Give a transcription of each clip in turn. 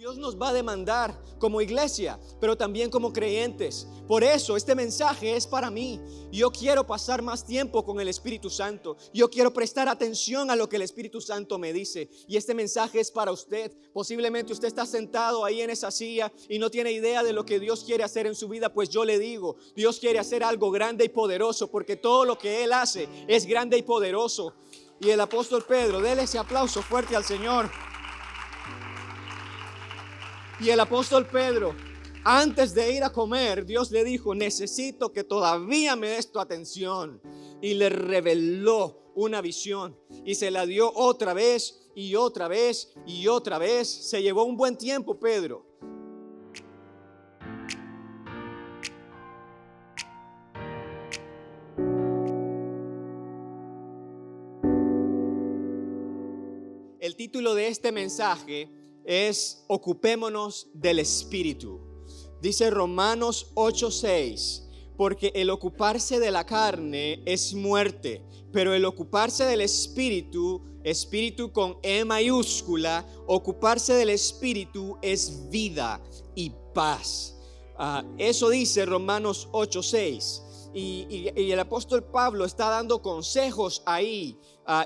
Dios nos va a demandar como iglesia, pero también como creyentes. Por eso este mensaje es para mí. Yo quiero pasar más tiempo con el Espíritu Santo. Yo quiero prestar atención a lo que el Espíritu Santo me dice. Y este mensaje es para usted. Posiblemente usted está sentado ahí en esa silla y no tiene idea de lo que Dios quiere hacer en su vida. Pues yo le digo, Dios quiere hacer algo grande y poderoso, porque todo lo que Él hace es grande y poderoso. Y el apóstol Pedro, déle ese aplauso fuerte al Señor. Y el apóstol Pedro, antes de ir a comer, Dios le dijo: necesito que todavía me des tu atención. Y le reveló una visión y se la dio otra vez y otra vez y otra vez. Se llevó un buen tiempo Pedro. El título de este mensaje es Ocupémonos del Espíritu. Dice Romanos 8:6, porque el ocuparse de la carne es muerte, pero el ocuparse del Espíritu, Espíritu con E mayúscula, ocuparse del Espíritu es vida y paz. Eso dice Romanos 8:6. Y el apóstol Pablo está dando consejos ahí.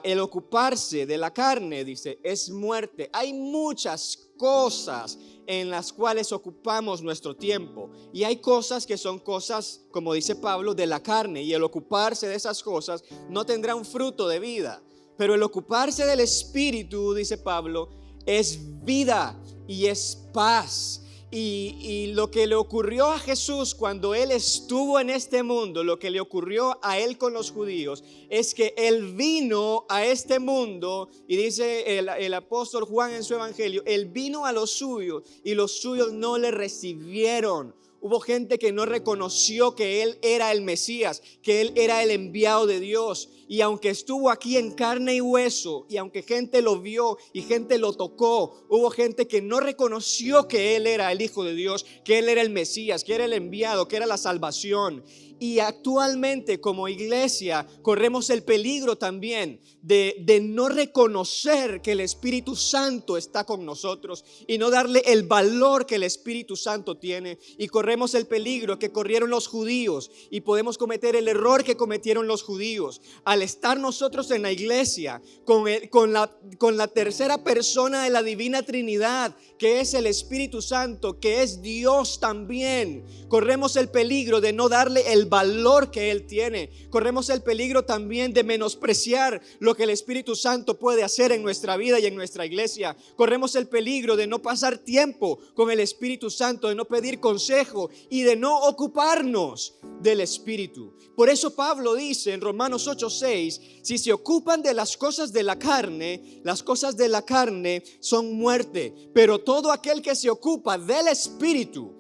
El ocuparse de la carne, dice, es muerte. Hay muchas cosas en las cuales ocupamos nuestro tiempo, y hay cosas que son cosas, como dice Pablo, de la carne, y el ocuparse de esas cosas no tendrá un fruto de vida. Pero el ocuparse del Espíritu, dice Pablo, es vida y es paz. Y lo que le ocurrió a Jesús cuando Él estuvo en este mundo, lo que le ocurrió a Él con los judíos, es que Él vino a este mundo, y dice el apóstol Juan en su evangelio, Él vino a los suyos y los suyos no le recibieron. Hubo gente que no reconoció que Él era el Mesías, que Él era el enviado de Dios. Y aunque estuvo aquí en carne y hueso, y aunque gente lo vio y gente lo tocó, hubo gente que no reconoció que Él era el Hijo de Dios, que Él era el Mesías, que era el enviado, que era la salvación. Y actualmente como iglesia corremos el peligro también de no reconocer que el Espíritu Santo está con nosotros y no darle el valor que el Espíritu Santo tiene. Y corremos el peligro que corrieron los judíos, y podemos cometer el error que cometieron los judíos al estar nosotros en la iglesia con la tercera persona de la Divina Trinidad, que es el Espíritu Santo, que es Dios también. Corremos el peligro de no darle el valor que Él tiene. Corremos el peligro también de menospreciar lo que el Espíritu Santo puede hacer en nuestra vida y en nuestra iglesia. Corremos el peligro de no pasar tiempo con el Espíritu Santo, de no pedir consejo y de no ocuparnos del Espíritu. Por eso Pablo dice en Romanos 8:6, si se ocupan de las cosas de la carne, las cosas de la carne son muerte, pero todo aquel que se ocupa del Espíritu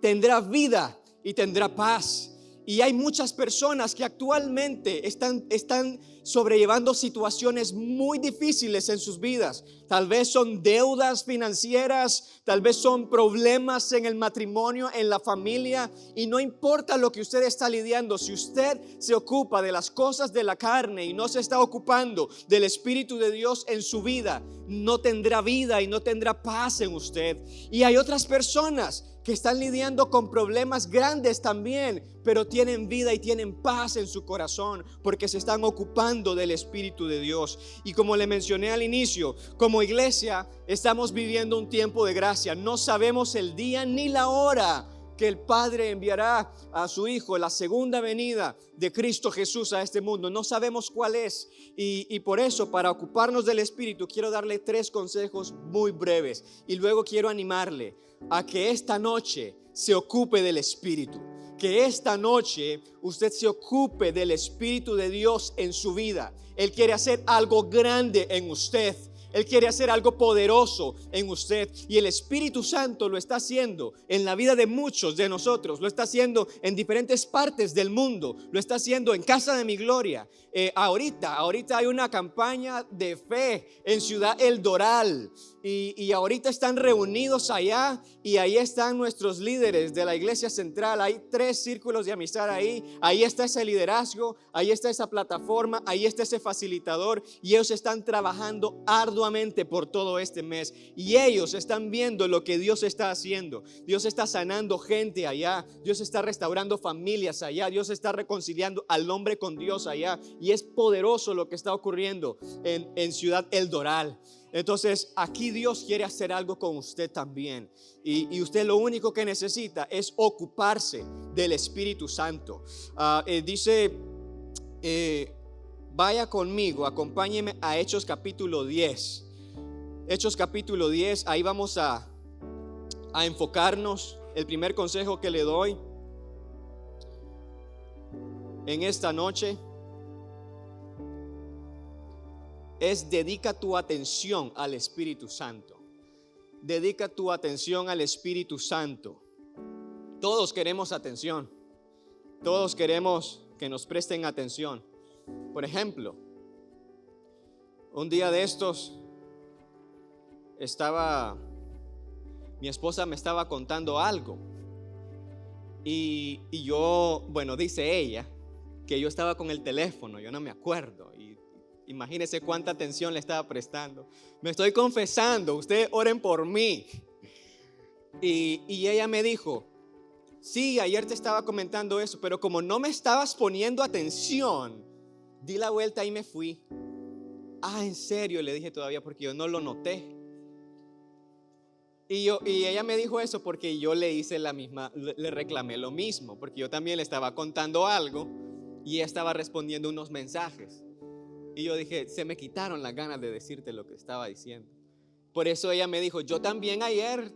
tendrá vida y tendrá paz. Y hay muchas personas que actualmente están sobrellevando situaciones muy difíciles en sus vidas. Tal vez son deudas financieras, tal vez son problemas en el matrimonio, en la familia, y no importa lo que usted está lidiando. Si usted se ocupa de las cosas de la carne y no se está ocupando del Espíritu de Dios en su vida, no tendrá vida y no tendrá paz en usted. Y hay otras personas que están lidiando con problemas grandes también, pero tienen vida y tienen paz en su corazón porque se están ocupando del Espíritu de Dios. Y como le mencioné al inicio, como iglesia estamos viviendo un tiempo de gracia. No sabemos el día ni la hora que el Padre enviará a su Hijo, la segunda venida de Cristo Jesús a este mundo. No sabemos cuál es, y por eso, para ocuparnos del Espíritu, quiero darle 3 consejos muy breves, y luego quiero animarle a que esta noche se ocupe del Espíritu. Que esta noche usted se ocupe del Espíritu de Dios en su vida. Él quiere hacer algo grande en usted. Él quiere hacer algo poderoso en usted, y el Espíritu Santo lo está haciendo en la vida de muchos de nosotros. Lo está haciendo en diferentes partes del mundo. Lo está haciendo en Casa de Mi Gloria. Ahorita hay una campaña de fe en Ciudad El Doral, y ahorita están reunidos allá, y ahí están nuestros líderes de la iglesia central. Hay 3 círculos de amistad ahí está ese liderazgo, ahí está esa plataforma, ahí está ese facilitador, y ellos están trabajando arduamente arduamente por todo este mes y ellos están viendo lo que Dios está haciendo. Dios está sanando gente allá, Dios está restaurando familias allá, Dios está reconciliando al hombre con Dios allá, y es poderoso lo que está ocurriendo en Ciudad El Doral. Entonces aquí Dios quiere hacer algo con usted también, y usted lo único que necesita es ocuparse del Espíritu Santo. Dice, vaya conmigo, acompáñeme a Hechos capítulo 10. Hechos capítulo 10, ahí vamos a enfocarnos. El primer consejo que le doy en esta noche es: dedica tu atención al Espíritu Santo. Dedica tu atención al Espíritu Santo. Todos queremos atención. Todos queremos que nos presten atención. Por ejemplo, un día de estos mi esposa me estaba contando algo. Y yo, bueno, dice ella que yo estaba con el teléfono, yo no me acuerdo. Y imagínese cuánta atención le estaba prestando. Me estoy confesando, ustedes oren por mí. Y ella me dijo: sí, ayer te estaba comentando eso, pero como no me estabas poniendo atención, di la vuelta y me fui. Ah, ¿en serio? Le dije todavía, porque yo no lo noté. Y ella me dijo eso porque yo le hice la misma, le reclamé lo mismo, porque yo también le estaba contando algo y ella estaba respondiendo unos mensajes. Y yo dije, se me quitaron las ganas de decirte lo que estaba diciendo. Por eso ella me dijo: yo también ayer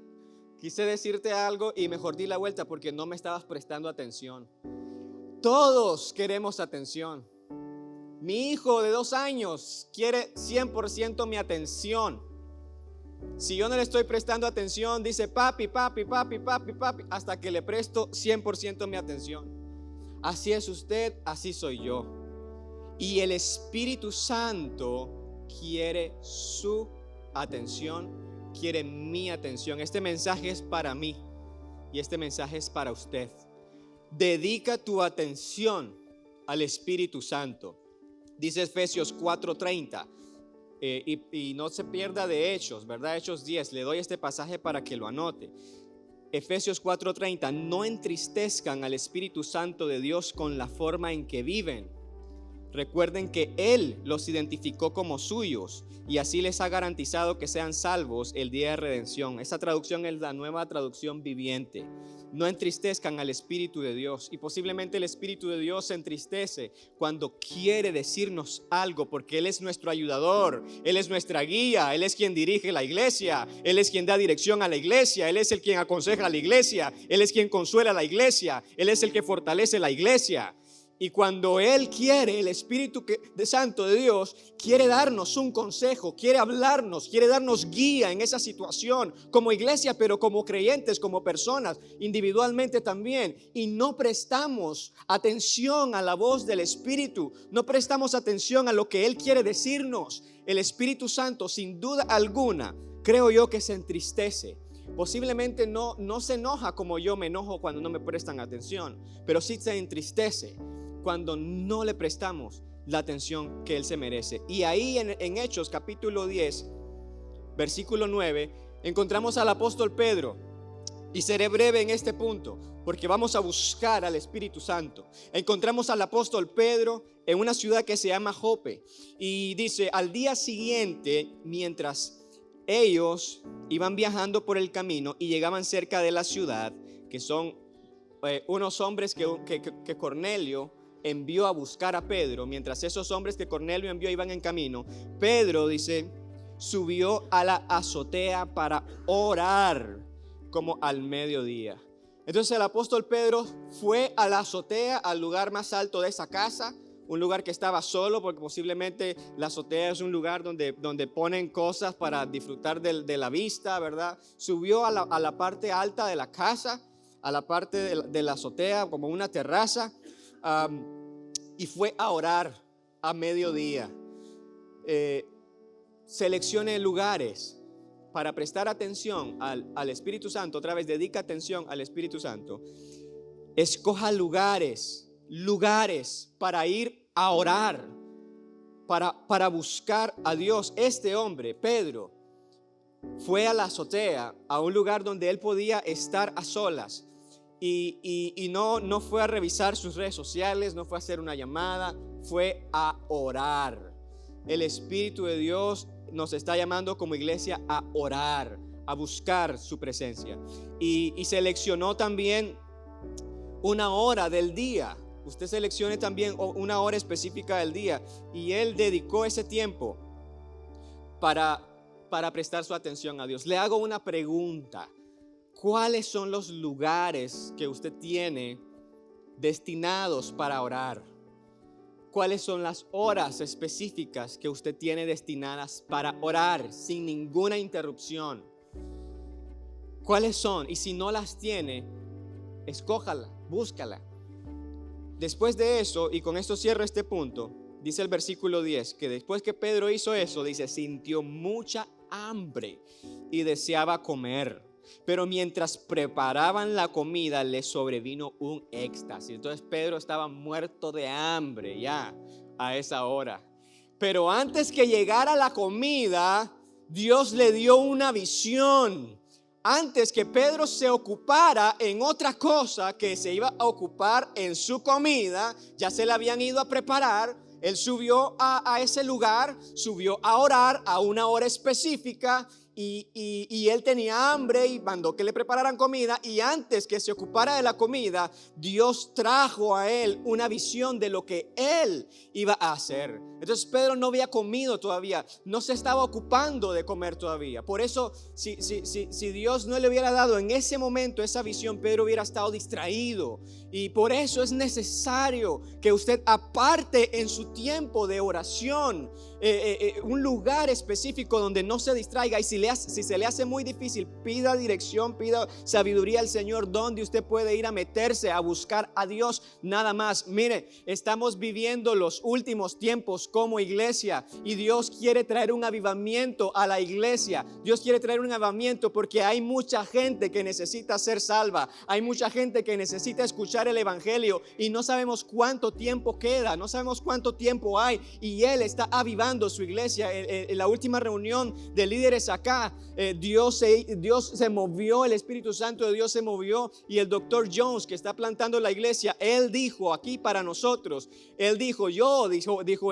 quise decirte algo y mejor di la vuelta porque no me estabas prestando atención. Todos queremos atención. Mi hijo de 2 años quiere 100% mi atención. Si yo no le estoy prestando atención, dice papi, papi, papi, papi, papi, hasta que le presto 100% mi atención. Así es usted, así soy yo. Y el Espíritu Santo quiere su atención, quiere mi atención. Este mensaje es para mí y este mensaje es para usted. Dedica tu atención al Espíritu Santo. Dice Efesios 4:30. Y no se pierda de Hechos, ¿verdad? Hechos 10, le doy este pasaje para que lo anote. Efesios 4:30: no entristezcan al Espíritu Santo de Dios con la forma en que viven. Recuerden que Él los identificó como suyos y así les ha garantizado que sean salvos el día de redención. Esa traducción es la Nueva Traducción Viviente. No entristezcan al Espíritu de Dios. Y posiblemente el Espíritu de Dios se entristece cuando quiere decirnos algo, porque Él es nuestro ayudador, Él es nuestra guía, Él es quien dirige la iglesia, Él es quien da dirección a la iglesia, Él es el quien aconseja a la iglesia, Él es quien consuela a la iglesia, Él es el que fortalece la iglesia. Y cuando Él quiere, el Espíritu Santo de Dios quiere darnos un consejo, quiere hablarnos, quiere darnos guía en esa situación como iglesia, pero como creyentes, como personas, individualmente también. Y no prestamos atención a la voz del Espíritu, no prestamos atención a lo que Él quiere decirnos. El Espíritu Santo, sin duda alguna, creo yo que se entristece. Posiblemente no se enoja como yo me enojo cuando no me prestan atención, pero sí se entristece cuando no le prestamos la atención que Él se merece. Y ahí en Hechos capítulo 10, versículo 9, encontramos al apóstol Pedro. Y seré breve en este punto, porque vamos a buscar al Espíritu Santo. Encontramos al apóstol Pedro en una ciudad que se llama Jope. Y dice: al día siguiente, mientras ellos iban viajando por el camino y llegaban cerca de la ciudad, que son unos hombres que Cornelio envió a buscar a Pedro. Mientras esos hombres que Cornelio envió iban en camino, Pedro, dice, subió a la azotea para orar como al mediodía. Entonces el apóstol Pedro fue a la azotea, al lugar más alto de esa casa, un lugar que estaba solo, porque posiblemente la azotea es un lugar donde ponen cosas para disfrutar de la vista, ¿verdad? Subió a la parte alta de la casa, a la parte de la azotea, como una terraza, y fue a orar a mediodía. Seleccione lugares para prestar atención al Espíritu Santo. Otra vez, dedica atención al Espíritu Santo. Escoja lugares para ir a orar. para buscar a Dios. Este hombre, Pedro, fue a la azotea, a un lugar donde él podía estar a solas. Y no fue a revisar sus redes sociales, no fue a hacer una llamada, fue a orar. El Espíritu de Dios nos está llamando como iglesia a orar, a buscar su presencia. Y seleccionó también una hora del día. Usted seleccione también una hora específica del día. Y él dedicó ese tiempo para prestar su atención a Dios. Le hago una pregunta. ¿Cuáles son los lugares que usted tiene destinados para orar? ¿Cuáles son las horas específicas que usted tiene destinadas para orar sin ninguna interrupción? ¿Cuáles son? Y si no las tiene, escójala, búscala. Después de eso, y con esto cierro este punto, dice el versículo 10, que después que Pedro hizo eso, dice, sintió mucha hambre y deseaba comer. Pero mientras preparaban la comida, le sobrevino un éxtasis. Entonces Pedro estaba muerto de hambre ya a esa hora. Pero antes que llegara la comida, Dios le dio una visión. Antes que Pedro se ocupara en otra cosa que se iba a ocupar en su comida, ya se la habían ido a preparar. Él subió a ese lugar, subió a orar a una hora específica. Y él tenía hambre y mandó que le prepararan comida. Y antes que se ocupara de la comida, Dios trajo a él una visión de lo que él iba a hacer. Entonces Pedro no había comido todavía, no se estaba ocupando de comer todavía. Por eso si Dios no le hubiera dado en ese momento esa visión, Pedro hubiera estado distraído. Y por eso es necesario que usted aparte en su tiempo de oración un lugar específico donde no se distraiga. Y si se le hace muy difícil, pida dirección, pida sabiduría al Señor, donde usted puede ir a meterse a buscar a Dios nada más. Mire, estamos viviendo los últimos tiempos como iglesia y Dios quiere traer un avivamiento a la iglesia. Dios quiere traer un avivamiento porque hay mucha gente que necesita ser salva, hay mucha gente que necesita escuchar el evangelio y no sabemos cuánto tiempo queda, no sabemos cuánto tiempo hay, y Él está avivando su iglesia. En la última reunión de líderes acá, Dios se movió, el Espíritu Santo de Dios se movió, y el doctor Jones, que está plantando la iglesia, él dijo aquí para nosotros, él dijo,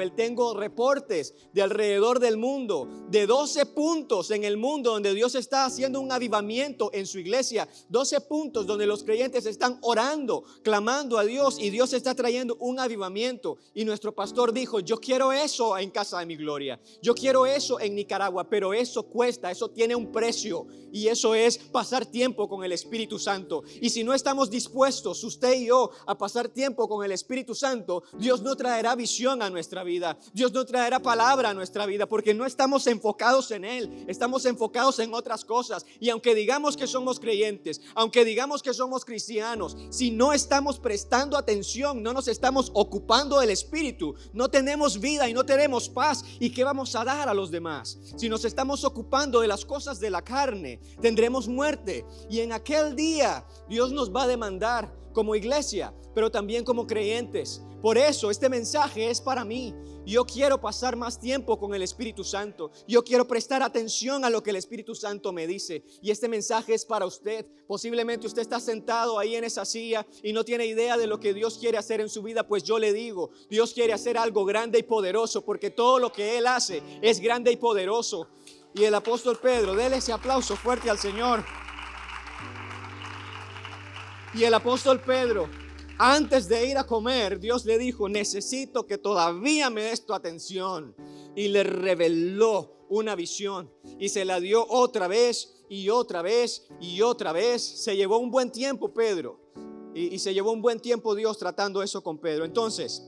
él tengo reportes de alrededor del mundo, de 12 puntos en el mundo donde Dios está haciendo un avivamiento en su iglesia, 12 puntos donde los creyentes están orando, clamando a Dios, y Dios está trayendo un avivamiento. Y nuestro pastor dijo, yo quiero eso en Casa de Mi Gloria, yo quiero eso en Nicaragua, pero eso cuesta, eso tiene un precio, y eso es pasar tiempo con el Espíritu Santo. Y si no estamos dispuestos, usted y yo, a pasar tiempo con el Espíritu Santo, Dios no traerá visión a nuestra vida, Dios no traerá palabra a nuestra vida, porque no estamos enfocados en Él, estamos enfocados en otras cosas. Y aunque digamos que somos creyentes, aunque digamos que somos cristianos, si no estamos prestando atención, no nos estamos ocupando del Espíritu, no tenemos vida y no tenemos paz. ¿Y qué vamos a dar a los demás? Si nos estamos ocupando de las cosas de la carne, tendremos muerte. Y en aquel día Dios nos va a demandar como iglesia, pero también como creyentes. Por eso este mensaje es para mí. Yo quiero pasar más tiempo con el Espíritu Santo. Yo quiero prestar atención a lo que el Espíritu Santo me dice. Y este mensaje es para usted. Posiblemente usted está sentado ahí en esa silla y no tiene idea de lo que Dios quiere hacer en su vida. Pues yo le digo, Dios quiere hacer algo grande y poderoso, porque todo lo que Él hace es grande y poderoso. Y el apóstol Pedro, déle ese aplauso fuerte al Señor. Y el apóstol Pedro, antes de ir a comer, Dios le dijo, necesito que todavía me des tu atención. Y le reveló una visión y se la dio otra vez y otra vez y otra vez. Se llevó un buen tiempo Pedro y se llevó un buen tiempo Dios tratando eso con Pedro. Entonces,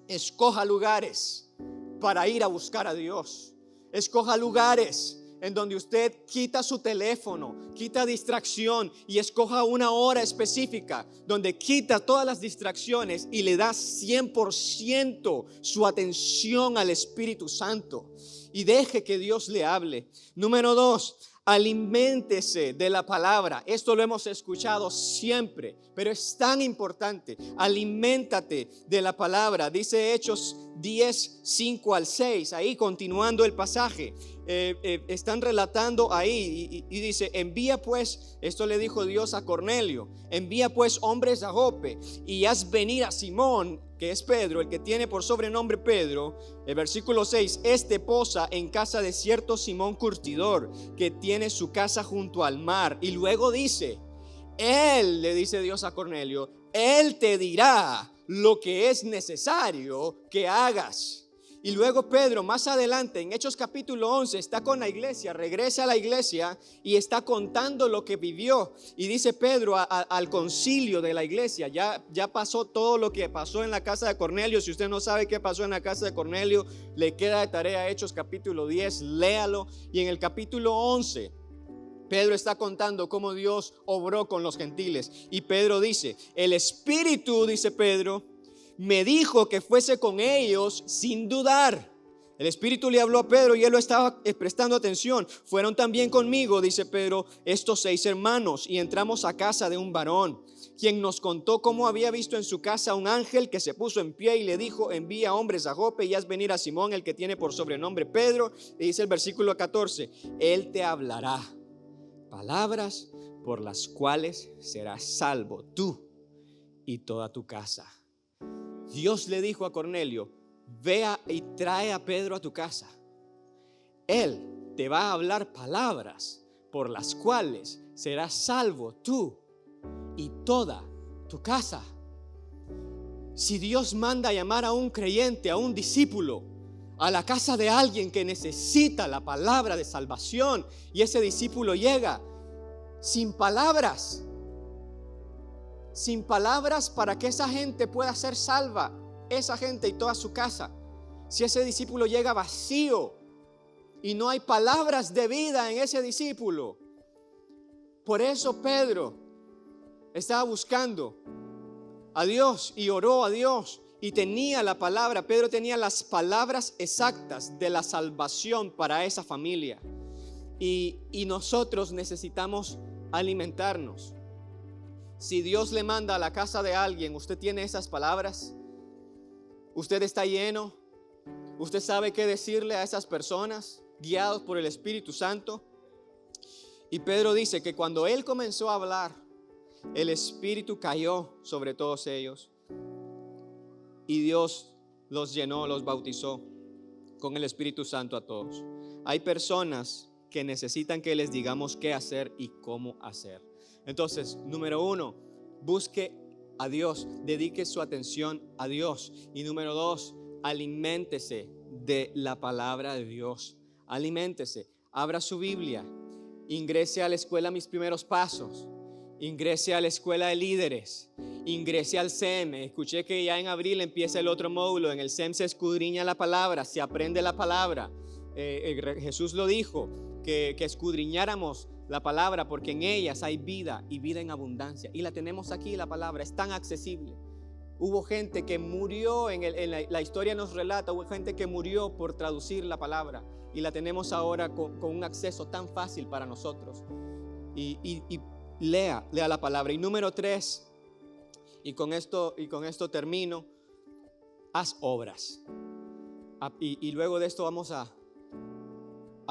escoja lugares para ir a buscar a Dios. Escoja lugares en donde usted quita su teléfono, quita distracción, y escoja una hora específica donde quita todas las distracciones y le da 100% su atención al Espíritu Santo y deje que Dios le hable. Número 2, aliméntese de la palabra. Esto lo hemos escuchado siempre, pero es tan importante. Aliméntate de la palabra. Dice Hechos 10, 5 al 6, ahí continuando el pasaje, están relatando ahí y dice: envía pues, esto le dijo Dios a Cornelio, envía pues hombres a Jope y haz venir a Simón, que es Pedro, el que tiene por sobrenombre Pedro. El versículo 6, este posa en casa de cierto Simón curtidor, que tiene su casa junto al mar. Y luego dice, él, le dice Dios a Cornelio, él te dirá lo que es necesario que hagas. Y luego Pedro más adelante en Hechos capítulo 11 está con la iglesia, regresa a la iglesia y está contando lo que vivió. Y dice Pedro al concilio de la iglesia, ya pasó todo lo que pasó en la casa de Cornelio. Si usted no sabe qué pasó en la casa de Cornelio, le queda de tarea Hechos capítulo 10, léalo. Y en el capítulo 11 Pedro está contando cómo Dios obró con los gentiles. Y Pedro dice, el Espíritu, dice Pedro, me dijo que fuese con ellos sin dudar. El Espíritu le habló a Pedro y él lo estaba prestando atención. Fueron también conmigo, dice Pedro, estos 6 hermanos, y entramos a casa de un varón, quien nos contó cómo había visto en su casa un ángel que se puso en pie y le dijo, envía hombres a Jope y haz venir a Simón, el que tiene por sobrenombre Pedro. Y dice el versículo 14, él te hablará palabras por las cuales serás salvo tú y toda tu casa. Dios le dijo a Cornelio, vea y trae a Pedro a tu casa. Él te va a hablar palabras por las cuales serás salvo tú y toda tu casa. Si Dios manda a llamar a un creyente, a un discípulo, a la casa de alguien que necesita la palabra de salvación, y ese discípulo llega sin palabras para que esa gente pueda ser salva, esa gente y toda su casa. Si ese discípulo llega vacío y no hay palabras de vida en ese discípulo, por eso Pedro estaba buscando a Dios y oró a Dios y tenía la palabra. Pedro tenía las palabras exactas de la salvación para esa familia. Y nosotros necesitamos alimentarnos. Si Dios le manda a la casa de alguien, usted tiene esas palabras, usted está lleno, usted sabe qué decirle a esas personas, guiados por el Espíritu Santo. Y Pedro dice que cuando él comenzó a hablar, el Espíritu cayó sobre todos ellos y Dios los llenó, los bautizó con el Espíritu Santo a todos. Hay personas que necesitan que les digamos qué hacer y cómo hacer. Entonces, número 1, busque a Dios, dedique su atención a Dios. Y número 2, aliméntese de la palabra de Dios. Aliméntese, abra su Biblia, ingrese a la escuela Mis Primeros Pasos, ingrese a la escuela de líderes, ingrese al SEM. Escuché que ya en abril empieza el otro módulo. En el SEM se escudriña la palabra, se aprende la palabra. Jesús lo dijo, que escudriñáramos la palabra porque en ellas hay vida y vida en abundancia. Y la tenemos aquí, la palabra es tan accesible. Hubo gente que murió, la historia nos relata, hubo gente que murió por traducir la palabra y la tenemos ahora con un acceso tan fácil para nosotros. Y lea la palabra. Y número 3, y con esto termino, haz obras. Y luego de esto vamos a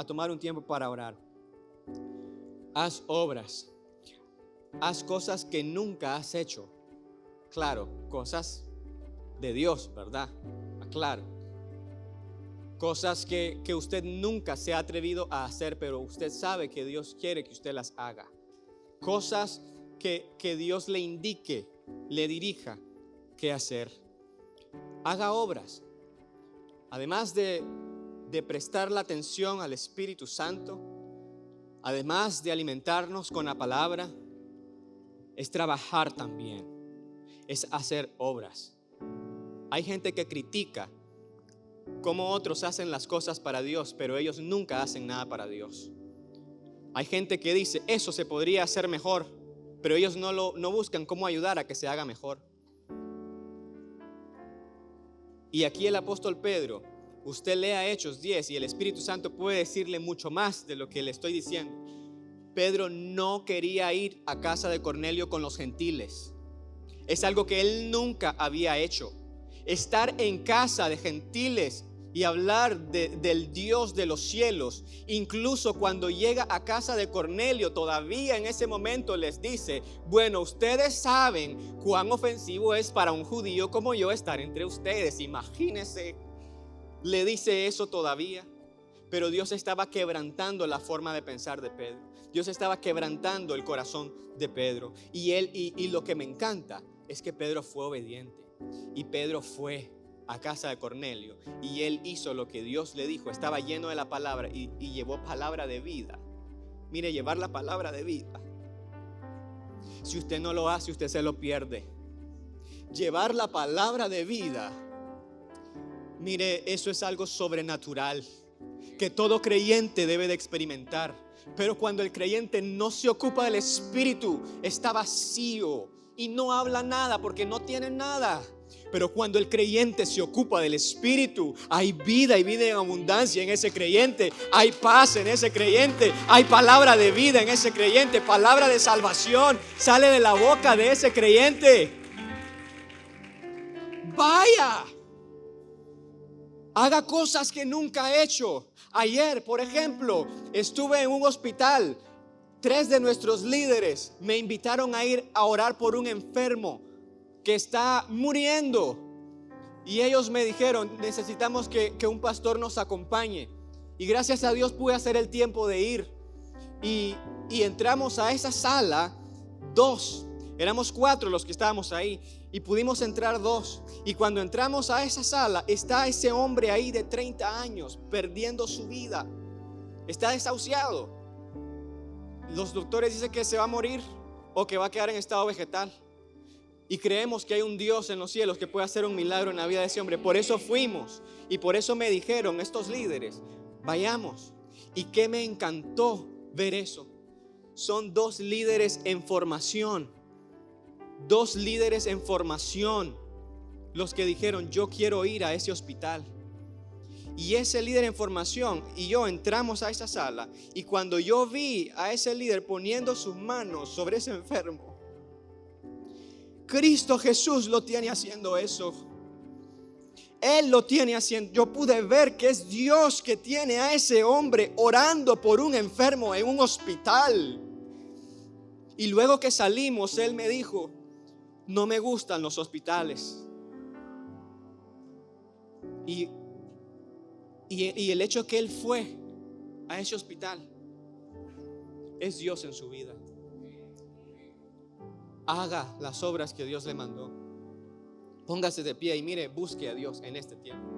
tomar un tiempo para orar. Haz obras, haz cosas que nunca has hecho. Claro, cosas de Dios, ¿verdad? Claro. Cosas que usted nunca se ha atrevido a hacer, pero usted sabe que Dios quiere que usted las haga. Cosas que Dios le indique, le dirija qué hacer. Haga obras. Además de prestar la atención al Espíritu Santo, además de alimentarnos con la palabra, es trabajar también, es hacer obras. Hay gente que critica cómo otros hacen las cosas para Dios, pero ellos nunca hacen nada para Dios. Hay gente que dice, eso se podría hacer mejor, pero ellos no buscan cómo ayudar a que se haga mejor. Y aquí el apóstol Pedro, usted lea Hechos 10 y el Espíritu Santo puede decirle mucho más de lo que le estoy diciendo. Pedro no quería ir a casa de Cornelio con los gentiles. Es algo que él nunca había hecho. estar en casa de gentiles y hablar del Dios de los cielos. Incluso cuando llega a casa de Cornelio, todavía en ese momento les dice: bueno, ustedes saben cuán ofensivo es para un judío como yo estar entre ustedes. Imagínense, le dice eso todavía. Pero Dios estaba quebrantando la forma de pensar de Pedro. Dios estaba quebrantando el corazón de Pedro. Y lo que me encanta es que Pedro fue obediente. Y Pedro fue a casa de Cornelio y él hizo lo que Dios le dijo. Estaba lleno de la palabra y llevó palabra de vida. Mire, llevar la palabra de vida, si usted no lo hace, usted se lo pierde. Llevar la palabra de vida, mire, eso es algo sobrenatural que todo creyente debe de experimentar. Pero cuando el creyente no se ocupa del Espíritu, está vacío y no habla nada porque no tiene nada. Pero cuando el creyente se ocupa del Espíritu, hay vida y vida en abundancia en ese creyente. Hay paz en ese creyente. Hay palabra de vida en ese creyente. Palabra de salvación sale de la boca de ese creyente. Vaya, haga cosas que nunca ha hecho. Ayer, por ejemplo, estuve en un hospital. 3 de nuestros líderes me invitaron a ir a orar por un enfermo que está muriendo. Y ellos me dijeron: necesitamos que un pastor nos acompañe. Y gracias a Dios pude hacer el tiempo de ir. Y entramos a esa sala 2. Éramos 4 los que estábamos ahí y pudimos entrar 2. Y cuando entramos a esa sala, está ese hombre ahí de 30 años perdiendo su vida. Está desahuciado. Los doctores dicen que se va a morir o que va a quedar en estado vegetal. Y creemos que hay un Dios en los cielos que puede hacer un milagro en la vida de ese hombre. Por eso fuimos y por eso me dijeron estos líderes: vayamos. Y que me encantó ver eso. Son 2 líderes en formación. 2 líderes en formación los que dijeron: yo quiero ir a ese hospital. Y ese líder en formación y yo entramos a esa sala. Y cuando yo vi a ese líder poniendo sus manos sobre ese enfermo, Cristo Jesús lo tiene haciendo eso. Él lo tiene haciendo. Yo pude ver que es Dios que tiene a ese hombre orando por un enfermo en un hospital. Y luego que salimos, él me dijo: no me gustan los hospitales. Y el hecho que él fue a ese hospital es Dios en su vida. Haga las obras que Dios le mandó. Póngase de pie y mire, busque a Dios en este tiempo.